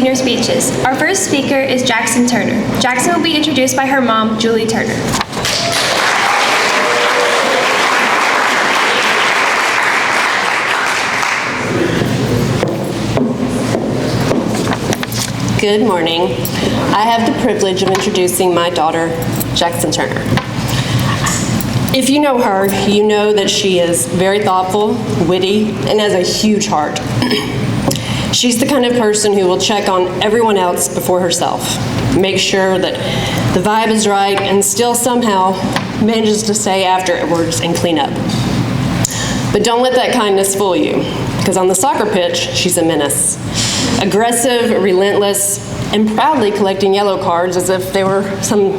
senior speeches. Our first speaker is Jackson Turner. Jackson will be introduced by her mom, Julie Turner. Good morning. I have the privilege of introducing my daughter, Jackson Turner. If you know her, you know that she is very thoughtful, witty, and has a huge heart. She's the kind of person who will check on everyone else before herself, make sure that the vibe is right, and still somehow manages to stay afterwards and clean up. But don't let that kindness fool you, because on the soccer pitch, she's a menace. Aggressive, relentless, and proudly collecting yellow cards as if they were some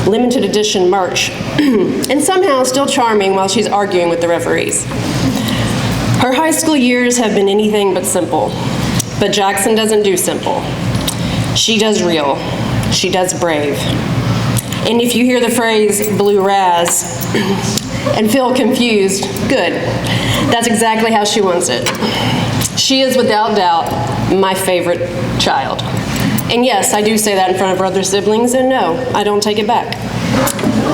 limited edition merch, and somehow still charming while she's arguing with the referees. Her high school years have been anything but simple, but Jackson doesn't do simple. She does real. She does brave. And if you hear the phrase blue raz and feel confused, good. That's exactly how she wants it. She is without doubt my favorite child. And yes, I do say that in front of her other siblings, and no, I don't take it back.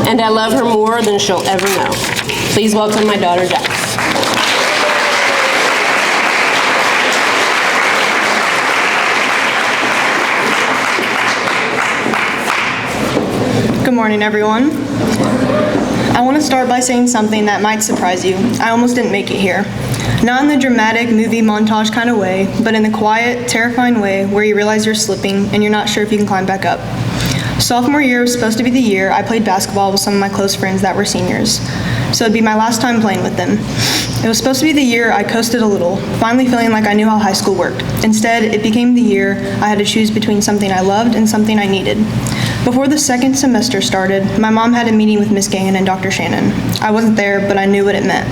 And I love her more than she'll ever know. Please welcome my daughter, Jack. Good morning, everyone. I want to start by saying something that might surprise you. I almost didn't make it here. Not in the dramatic movie montage kind of way, but in the quiet, terrifying way where you realize you're slipping and you're not sure if you can climb back up. Sophomore year was supposed to be the year I played basketball with some of my close friends that were seniors, so it'd be my last time playing with them. It was supposed to be the year I coasted a little, finally feeling like I knew how high school worked. Instead, it became the year I had to choose between something I loved and something I needed. Before the second semester started, my mom had a meeting with Miss Gannon and Dr. Shannon. I wasn't there, but I knew what it meant.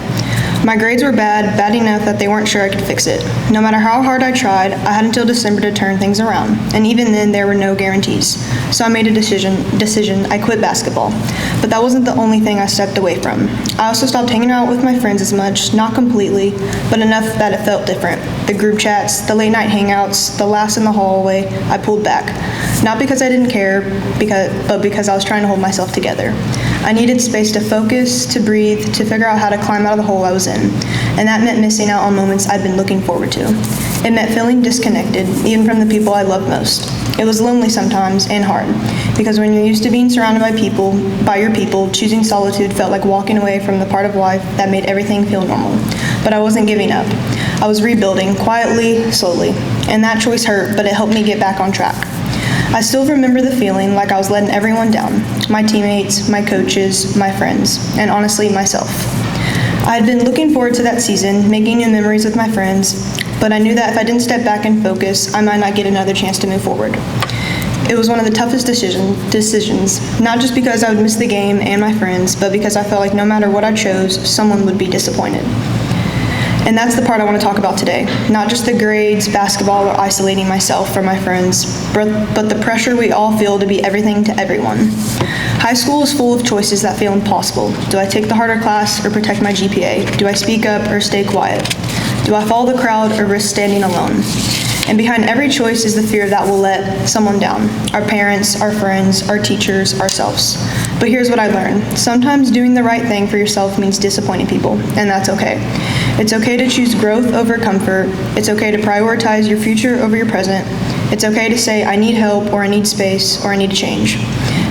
My grades were bad enough that they weren't sure I could fix it. No matter how hard I tried, I had until December to turn things around, and even then there were no guarantees. So I made a decision, I quit basketball. But that wasn't the only thing I stepped away from. I also stopped hanging out with my friends as much, not completely, but enough that it felt different. The group chats, the late night hangouts, the laughs in the hallway, I pulled back. Not because I didn't care, but because I was trying to hold myself together. I needed space to focus, to breathe, to figure out how to climb out of the hole I was in. And that meant missing out on moments I'd been looking forward to. It meant feeling disconnected, even from the people I loved most. It was lonely sometimes and hard, because when you're used to being surrounded by your people, choosing solitude felt like walking away from the part of life that made everything feel normal. But I wasn't giving up. I was rebuilding, quietly, slowly. And that choice hurt, but it helped me get back on track. I still remember the feeling like I was letting everyone down, my teammates, my coaches, my friends, and honestly, myself. I had been looking forward to that season, making new memories with my friends, but I knew that if I didn't step back and focus, I might not get another chance to move forward. It was one of the toughest decisions, not just because I would miss the game and my friends, but because I felt like no matter what I chose, someone would be disappointed. And that's the part I want to talk about today. Not just the grades, basketball, or isolating myself from my friends, but the pressure we all feel to be everything to everyone. High school is full of choices that feel impossible. Do I take the harder class or protect my GPA? Do I speak up or stay quiet? Do I follow the crowd or risk standing alone? And behind every choice is the fear that we'll let someone down. Our parents, our friends, our teachers, ourselves. But here's what I learned. Sometimes doing the right thing for yourself means disappointing people, and that's okay. It's okay to choose growth over comfort. It's okay to prioritize your future over your present. It's okay to say, I need help, or I need space, or I need to change.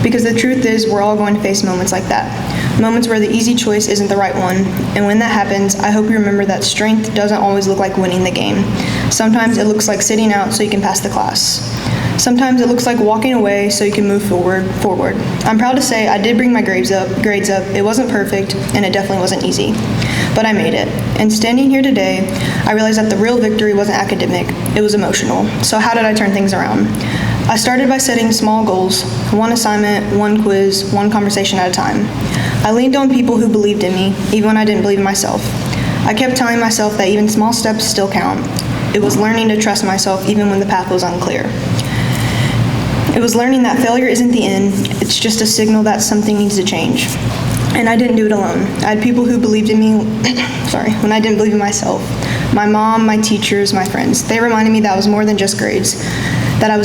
Because the truth is, we're all going to face moments like that. Moments where the easy choice isn't the right one. And when that happens, I hope you remember that strength doesn't always look like winning the game. Sometimes it looks like sitting out so you can pass the class. Sometimes it looks like walking away so you can move forward. I'm proud to say I did bring my grades up. It wasn't perfect, and it definitely wasn't easy. But I made it. And standing here today, I realized that the real victory wasn't academic, it was emotional. So how did I turn things around? I started by setting small goals, one assignment, one quiz, one conversation at a time. I leaned on people who believed in me, even when I didn't believe in myself. I kept telling myself that even small steps still count. It was learning to trust myself even when the path was unclear. It was learning that failure isn't the end, it's just a signal that something needs to change. And I didn't do it alone. I had people who believed in me, when I didn't believe in myself. My mom, my teachers, my friends. They reminded me that it was more than just grades. that I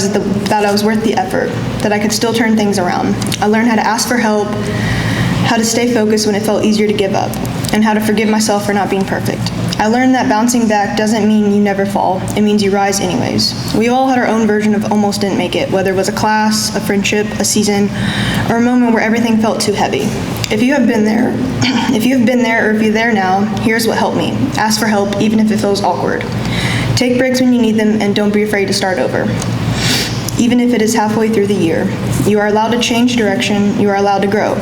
was worth the effort, that I could still turn things around. I learned how to ask for help, how to stay focused when it felt easier to give up, and how to forgive myself for not being perfect. I learned that bouncing back doesn't mean you never fall. It means you rise anyways. We all had our own version of almost didn't make it, whether it was a class, a friendship, a season, or a moment where everything felt too heavy. If you have been there, or if you're there now, here's what helped me. Ask for help, even if it feels awkward. Take breaks when you need them, and don't be afraid to start over, even if it is halfway through the year. You are allowed to change direction. You are allowed to grow.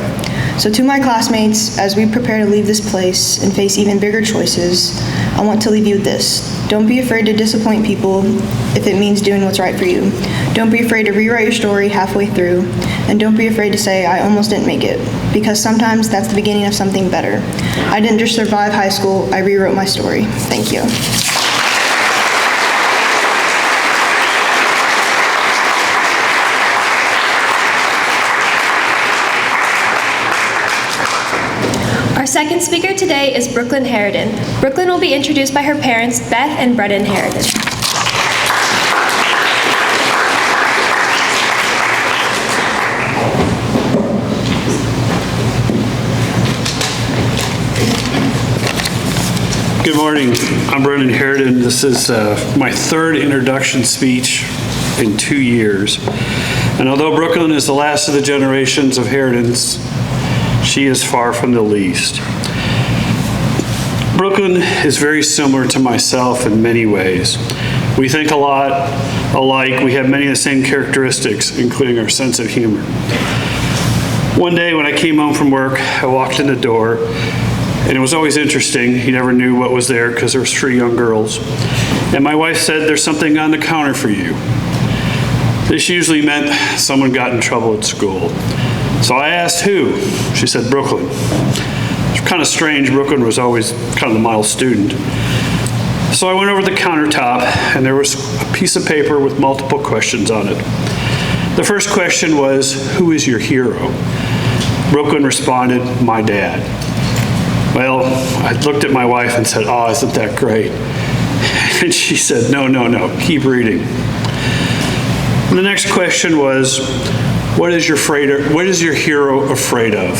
So to my classmates, as we prepare to leave this place and face even bigger choices, I want to leave you with this. Don't be afraid to disappoint people if it means doing what's right for you. Don't be afraid to rewrite your story halfway through, and don't be afraid to say, I almost didn't make it, because sometimes that's the beginning of something better. I didn't just survive high school, I rewrote my story. Thank you. Our second speaker today is Brooklynn Haraden. Brooklynn will be introduced by her parents, Beth and Brennan Haraden. Good morning. I'm Brennan Haraden. This is my third introduction speech in 2 years. And although Brooklynn is the last of the generations of Haradens, she is far from the least. Brooklynn is very similar to myself in many ways. We think a lot alike. We have many of the same characteristics, including our sense of humor. One day when I came home from work, I walked in the door, and it was always interesting. You never knew what was there because there was 3 young girls. And my wife said, "There's something on the counter for you." This usually meant someone got in trouble at school. So I asked who. She said, "Brooklynn." It's kind of strange. Brooklynn was always kind of the model student. So I went over to the countertop, and there was a piece of paper with multiple questions on it. The first question was, "Who is your hero?" Brooklynn responded, "My dad." Well, I looked at my wife and said, "Oh, isn't that great?" And she said, no, keep reading. And the next question was, what is your hero afraid of?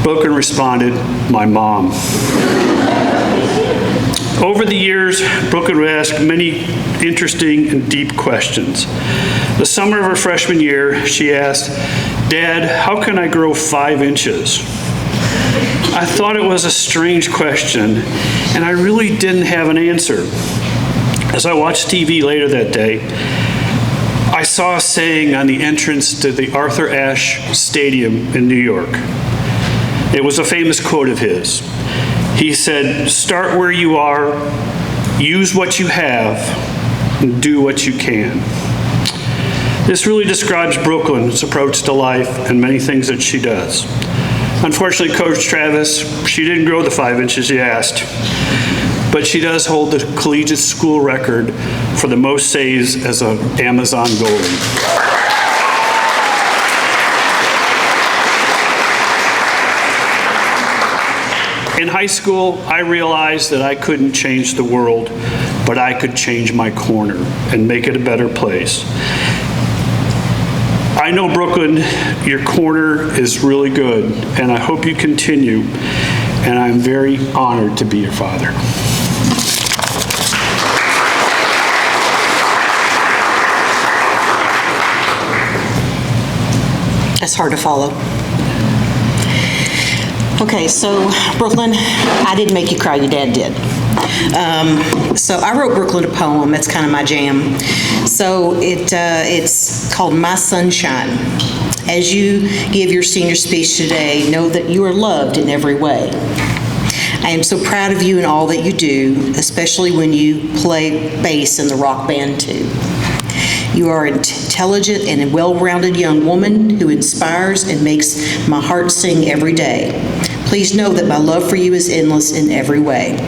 Brooklynn responded, "My mom." Over the years, Brooklynn would ask many interesting and deep questions. The summer of her freshman year, she asked, "Dad, how can I grow 5 inches?" I thought it was a strange question, and I really didn't have an answer. As I watched TV later that day, I saw a saying on the entrance to the Arthur Ashe Stadium in New York. It was a famous quote of his. He said, "Start where you are, use what you have, and do what you can." This really describes Brooklyn's approach to life and many things that she does. Unfortunately, Coach Travis, she didn't grow the 5 inches you asked, but she does hold the collegiate school record for the most saves as an Amazon goalie. In high school, I realized that I couldn't change the world, but I could change my corner and make it a better place. I know, Brooklynn, your corner is really good, and I hope you continue, and I'm very honored to be your father. That's hard to follow. Okay, so Brooklynn, I didn't make you cry, your dad did. So I wrote Brooklynn a poem, that's kind of my jam. So it's called My Sunshine. As you give your senior speech today, know that you are loved in every way. I am so proud of you and all that you do, especially when you play bass in the rock band too. You are an intelligent and a well-rounded young woman who inspires and makes my heart sing every day. Please know that my love for you is endless in every way.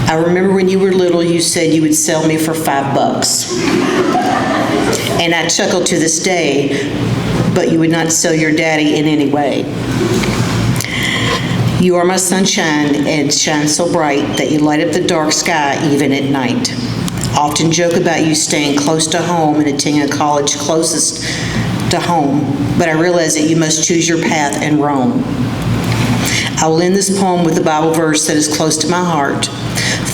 I remember when you were little, you said you would sell me for $5. And I chuckle to this day, but you would not sell your daddy in any way. You are my sunshine and shine so bright that you light up the dark sky even at night. Often joke about you staying close to home and attending a college closest to home, but I realize that you must choose your path and roam. I will end this poem with a Bible verse that is close to my heart.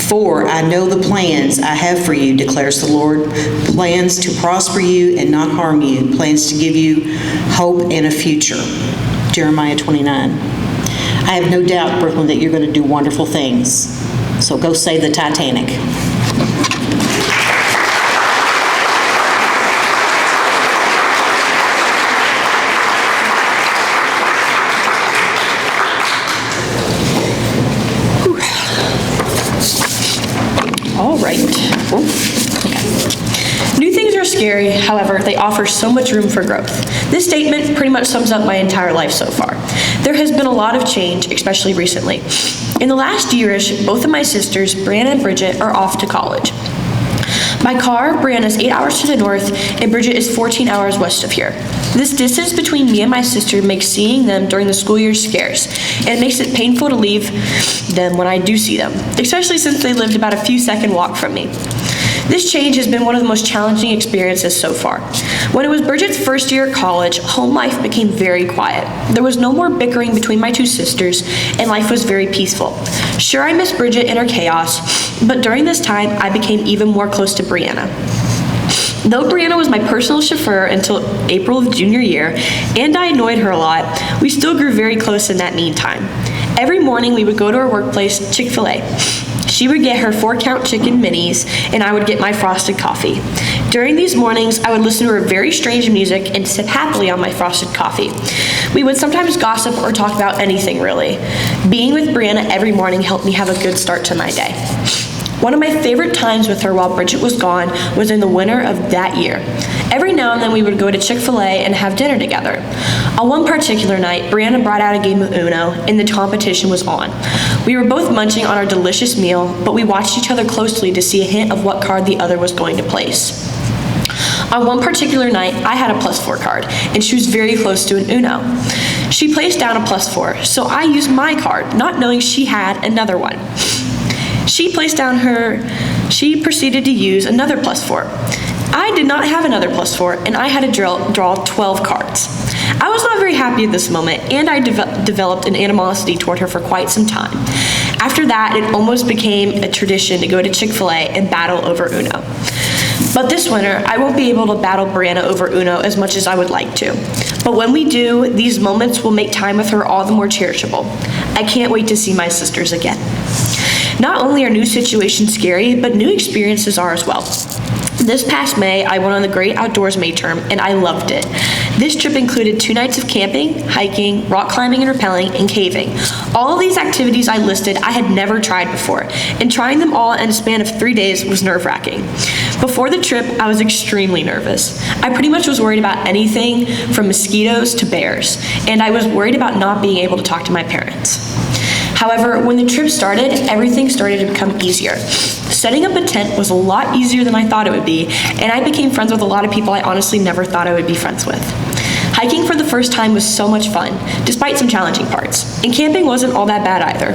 For I know the plans I have for you, declares the Lord, plans to prosper you and not harm you, plans to give you hope and a future. Jeremiah 29. I have no doubt, Brooklyn, that you're going to do wonderful things. So go save the Titanic. All right. New things are scary, however, they offer so much room for growth. This statement pretty much sums up my entire life so far. There has been a lot of change, especially recently. In the last year-ish, both of my sisters, Brianna and Bridget, are off to college. By car, Brianna is 8 hours to the north, and Bridget is 14 hours west of here. This distance between me and my sister makes seeing them during the school year scarce, and it makes it painful to leave them when I do see them, especially since they lived about a few second walk from me. This change has been one of the most challenging experiences so far. When it was Bridget's first year at college, home life became very quiet. There was no more bickering between my two sisters, and life was very peaceful. Sure, I miss Bridget and her chaos, but during this time, I became even more close to Brianna. Though Brianna was my personal chauffeur until April of junior year, and I annoyed her a lot, we still grew very close in that meantime. Every morning, we would go to our workplace, Chick-fil-A. She would get her 4-count chicken minis, and I would get my frosted coffee. During these mornings, I would listen to her very strange music and sip happily on my frosted coffee. We would sometimes gossip or talk about anything, really. Being with Brianna every morning helped me have a good start to my day. One of my favorite times with her while Bridget was gone was in the winter of that year. Every now and then we would go to Chick-fil-A and have dinner together. On one particular night, Brianna brought out a game of Uno, and the competition was on. We were both munching on our delicious meal, but we watched each other closely to see a hint of what card the other was going to place. On one particular night, I had a +4 card, and she was very close to an Uno. She placed down a +4, so I used my card, not knowing she had another one. She proceeded to use another +4. I did not have another +4, and I had to draw 12 cards. I was not very happy at this moment, and I developed an animosity toward her for quite some time. After that, it almost became a tradition to go to Chick-fil-A and battle over Uno. But this winter, I won't be able to battle Brianna over Uno as much as I would like to. But when we do, these moments will make time with her all the more cherishable. I can't wait to see my sisters again. Not only are new situations scary, but new experiences are as well. This past May, I went on the Great Outdoors May Term, and I loved it. This trip included 2 nights of camping, hiking, rock climbing and rappelling, and caving. All of these activities I listed I had never tried before, and trying them all in a span of 3 days was nerve-wracking. Before the trip, I was extremely nervous. I pretty much was worried about anything from mosquitoes to bears, and I was worried about not being able to talk to my parents. However, when the trip started, everything started to become easier. Setting up a tent was a lot easier than I thought it would be, and I became friends with a lot of people I honestly never thought I would be friends with. Hiking for the first time was so much fun, despite some challenging parts, and camping wasn't all that bad either.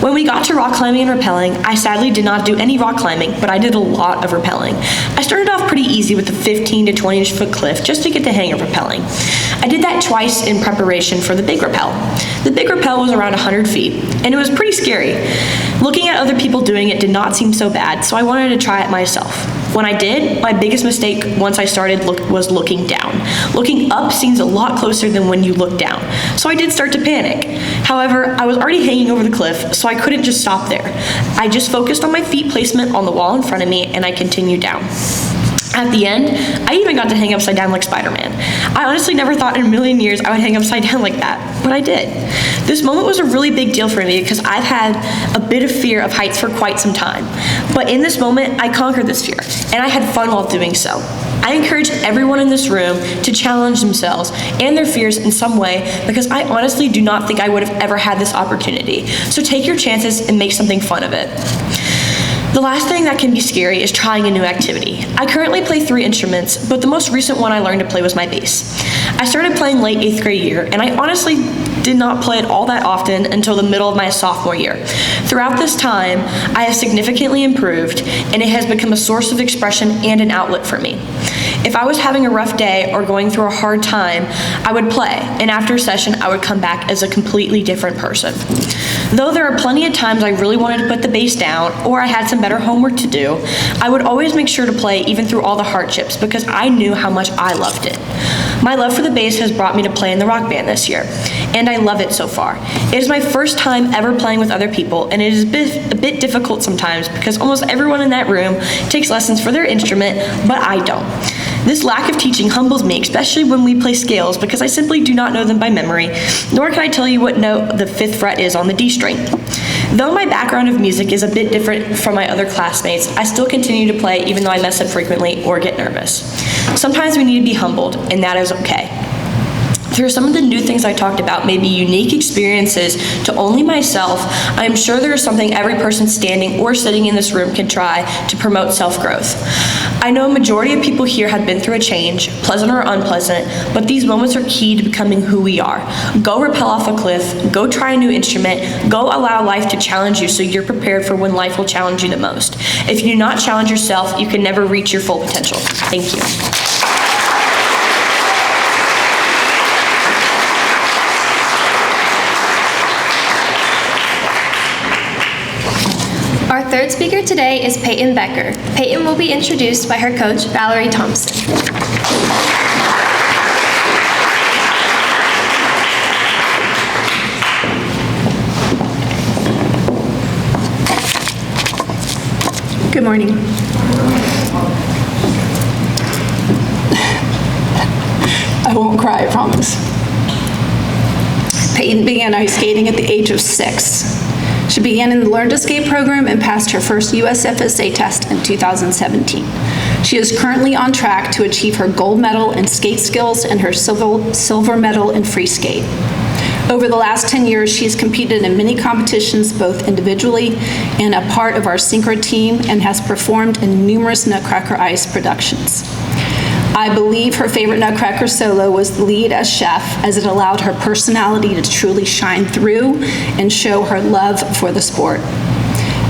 When we got to rock climbing and rappelling, I sadly did not do any rock climbing, but I did a lot of rappelling. I started off pretty easy with a 15 to 20 foot cliff just to get the hang of rappelling. I did that twice in preparation for the big rappel. The big rappel was around 100 feet, and it was pretty scary. Looking at other people doing it did not seem so bad, so I wanted to try it myself. When I did, my biggest mistake once I started was looking down. Looking up seems a lot closer than when you look down, so I did start to panic. However, I was already hanging over the cliff, so I couldn't just stop there. I just focused on my feet placement on the wall in front of me, and I continued down. At the end, I even got to hang upside down like Spider-Man. I honestly never thought in a million years I would hang upside down like that, but I did. This moment was a really big deal for me because I've had a bit of fear of heights for quite some time. But in this moment, I conquered this fear, and I had fun while doing so. I encourage everyone in this room to challenge themselves and their fears in some way because I honestly do not think I would have ever had this opportunity. So take your chances and make something fun of it. The last thing that can be scary is trying a new activity. I currently play 3 instruments, but the most recent one I learned to play was my bass. I started playing late 8th grade year, and I honestly did not play it all that often until the middle of my sophomore year. Throughout this time, I have significantly improved, and it has become a source of expression and an outlet for me. If I was having a rough day or going through a hard time, I would play, and after a session, I would come back as a completely different person. Though there are plenty of times I really wanted to put the bass down, or I had some better homework to do, I would always make sure to play even through all the hardships because I knew how much I loved it. My love for the bass has brought me to play in the rock band this year, and I love it so far. It is my first time ever playing with other people, and it is a bit difficult sometimes because almost everyone in that room takes lessons for their instrument, but I don't. This lack of teaching humbles me, especially when we play scales, because I simply do not know them by memory, nor can I tell you what note the 5th fret is on the D string. Though my background of music is a bit different from my other classmates, I still continue to play even though I mess up frequently or get nervous. Sometimes we need to be humbled, and that is okay. Through some of the new things I talked about, maybe unique experiences to only myself, I am sure there is something every person standing or sitting in this room can try to promote self-growth. I know a majority of people here have been through a change, pleasant or unpleasant, but these moments are key to becoming who we are. Go rappel off a cliff, go try a new instrument, go allow life to challenge you so you're prepared for when life will challenge you the most. If you do not challenge yourself, you can never reach your full potential. Thank you. Our third speaker today is Payton Becker. Payton will be introduced by her coach, Valerie Thompson. Good morning. I won't cry, I promise. Payton began ice skating at the age of 6. She began in the Learn to Skate program and passed her first USFSA test in 2017. She is currently on track to achieve her gold medal in skate skills and her silver medal in free skate. Over the last 10 years, she has competed in many competitions, both individually and a part of our Synchro team, and has performed in numerous Nutcracker Ice productions. I believe her favorite Nutcracker solo was the lead as chef, as it allowed her personality to truly shine through and show her love for the sport.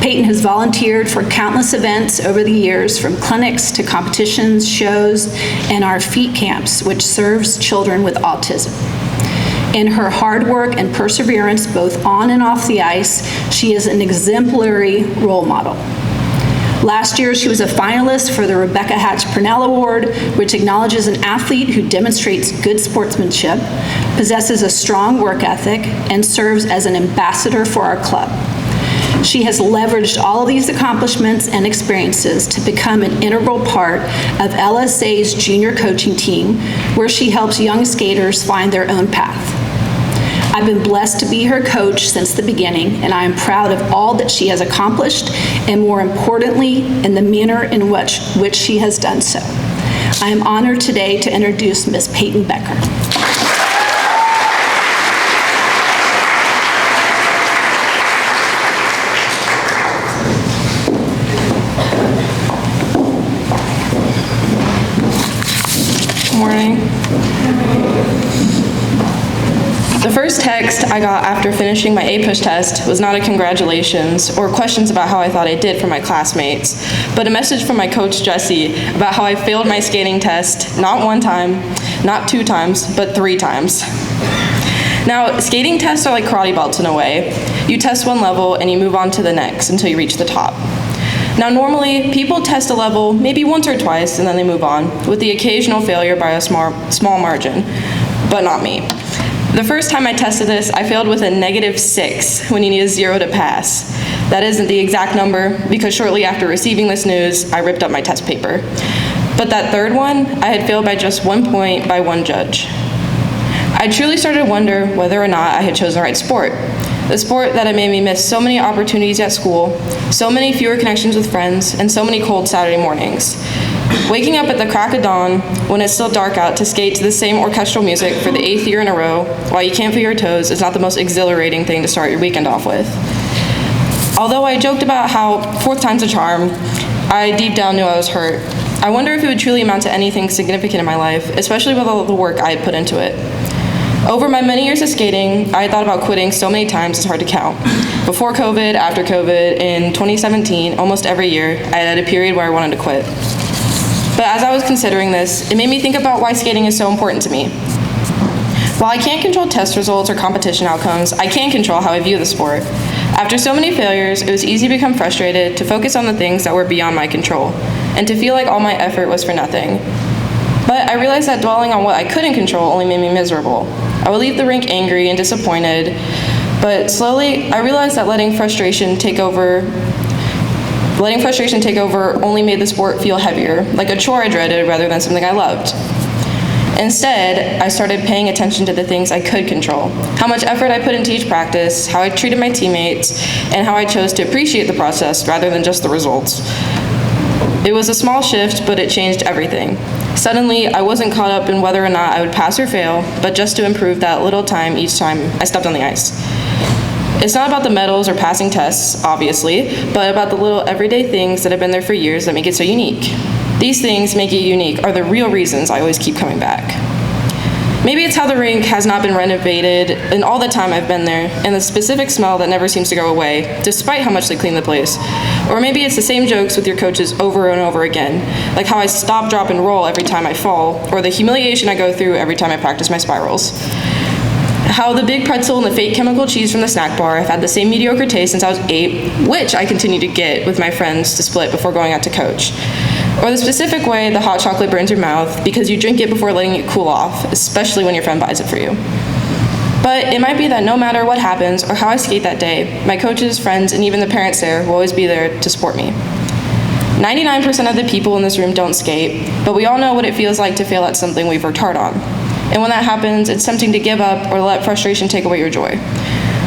Payton has volunteered for countless events over the years, from clinics to competitions, shows, and our feet camps, which serves children with autism. In her hard work and perseverance, both on and off the ice, she is an exemplary role model. Last year, she was a finalist for the Rebecca Hatch Purnell Award, which acknowledges an athlete who demonstrates good sportsmanship, possesses a strong work ethic, and serves as an ambassador for our club. She has leveraged all of these accomplishments and experiences to become an integral part of LSA's junior coaching team, where she helps young skaters find their own path. I've been blessed to be her coach since the beginning, and I am proud of all that she has accomplished, and more importantly, in the manner in which she has done so. I am honored today to introduce Ms. Payton Becker. Good morning. The first text I got after finishing my A-push test was not a congratulations or questions about how I thought I did from my classmates, but a message from my coach, Jesse, about how I failed my skating test not 1 time, not 2 times, but 3 times. Now, skating tests are like karate belts in a way. You test one level and you move on to the next until you reach the top. Now, normally, people test a level maybe once or twice and then they move on, with the occasional failure by a small margin, but not me. The first time I tested this, I failed with a -6 when you need a 0 to pass. That isn't the exact number, because shortly after receiving this news, I ripped up my test paper. But that third one, I had failed by just 1 point by 1 judge. I truly started to wonder whether or not I had chosen the right sport. The sport that had made me miss so many opportunities at school, so many fewer connections with friends, and so many cold Saturday mornings. Waking up at the crack of dawn, when it's still dark out, to skate to the same orchestral music for the 8th year in a row, while you can't feel your toes, is not the most exhilarating thing to start your weekend off with. Although I joked about how 4th time's a charm, I deep down knew I was hurt. I wonder if it would truly amount to anything significant in my life, especially with all the work I had put into it. Over my many years of skating, I thought about quitting so many times it's hard to count. Before COVID, after COVID, in 2017, almost every year, I had a period where I wanted to quit. But as I was considering this, it made me think about why skating is so important to me. While I can't control test results or competition outcomes, I can control how I view the sport. After so many failures, it was easy to become frustrated, to focus on the things that were beyond my control, and to feel like all my effort was for nothing. But I realized that dwelling on what I couldn't control only made me miserable. I would leave the rink angry and disappointed, but slowly I realized that letting frustration take over only made the sport feel heavier, like a chore I dreaded rather than something I loved. Instead, I started paying attention to the things I could control, how much effort I put into each practice, how I treated my teammates, and how I chose to appreciate the process rather than just the results. It was a small shift, but it changed everything. Suddenly, I wasn't caught up in whether or not I would pass or fail, but just to improve that little time each time I stepped on the ice. It's not about the medals or passing tests, obviously, but about the little everyday things that have been there for years that make it so unique. These things make it unique are the real reasons I always keep coming back. Maybe it's how the rink has not been renovated in all the time I've been there, and the specific smell that never seems to go away, despite how much they clean the place. Or maybe it's the same jokes with your coaches over and over again, like how I stop, drop, and roll every time I fall, or the humiliation I go through every time I practice my spirals. How the big pretzel and the fake chemical cheese from the snack bar have had the same mediocre taste since I was 8, which I continue to get with my friends to split before going out to coach. Or the specific way the hot chocolate burns your mouth because you drink it before letting it cool off, especially when your friend buys it for you. But it might be that no matter what happens or how I skate that day, my coaches, friends, and even the parents there will always be there to support me. 99% of the people in this room don't skate, but we all know what it feels like to fail at something we've worked hard on. And when that happens, it's tempting to give up or let frustration take away your joy.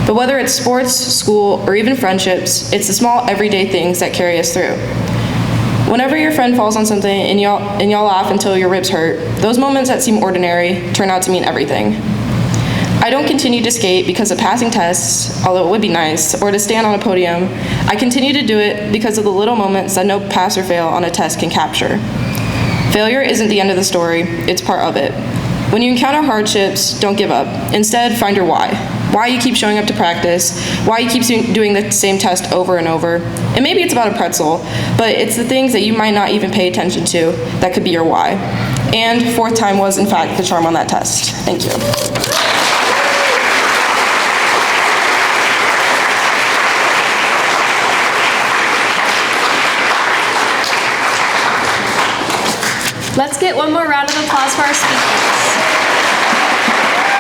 But whether it's sports, school, or even friendships, it's the small everyday things that carry us through. Whenever your friend falls on something and y'all laugh until your ribs hurt, those moments that seem ordinary turn out to mean everything. I don't continue to skate because of passing tests, although it would be nice, or to stand on a podium. I continue to do it because of the little moments that no pass or fail on a test can capture. Failure isn't the end of the story, it's part of it. When you encounter hardships, don't give up. Instead, find your why. Why you keep showing up to practice, why you keep doing the same test over and over. And maybe it's about a pretzel, but it's the things that you might not even pay attention to that could be your why. And fourth time was, in fact, the charm on that test. Thank you. Let's get one more round of applause for our speakers.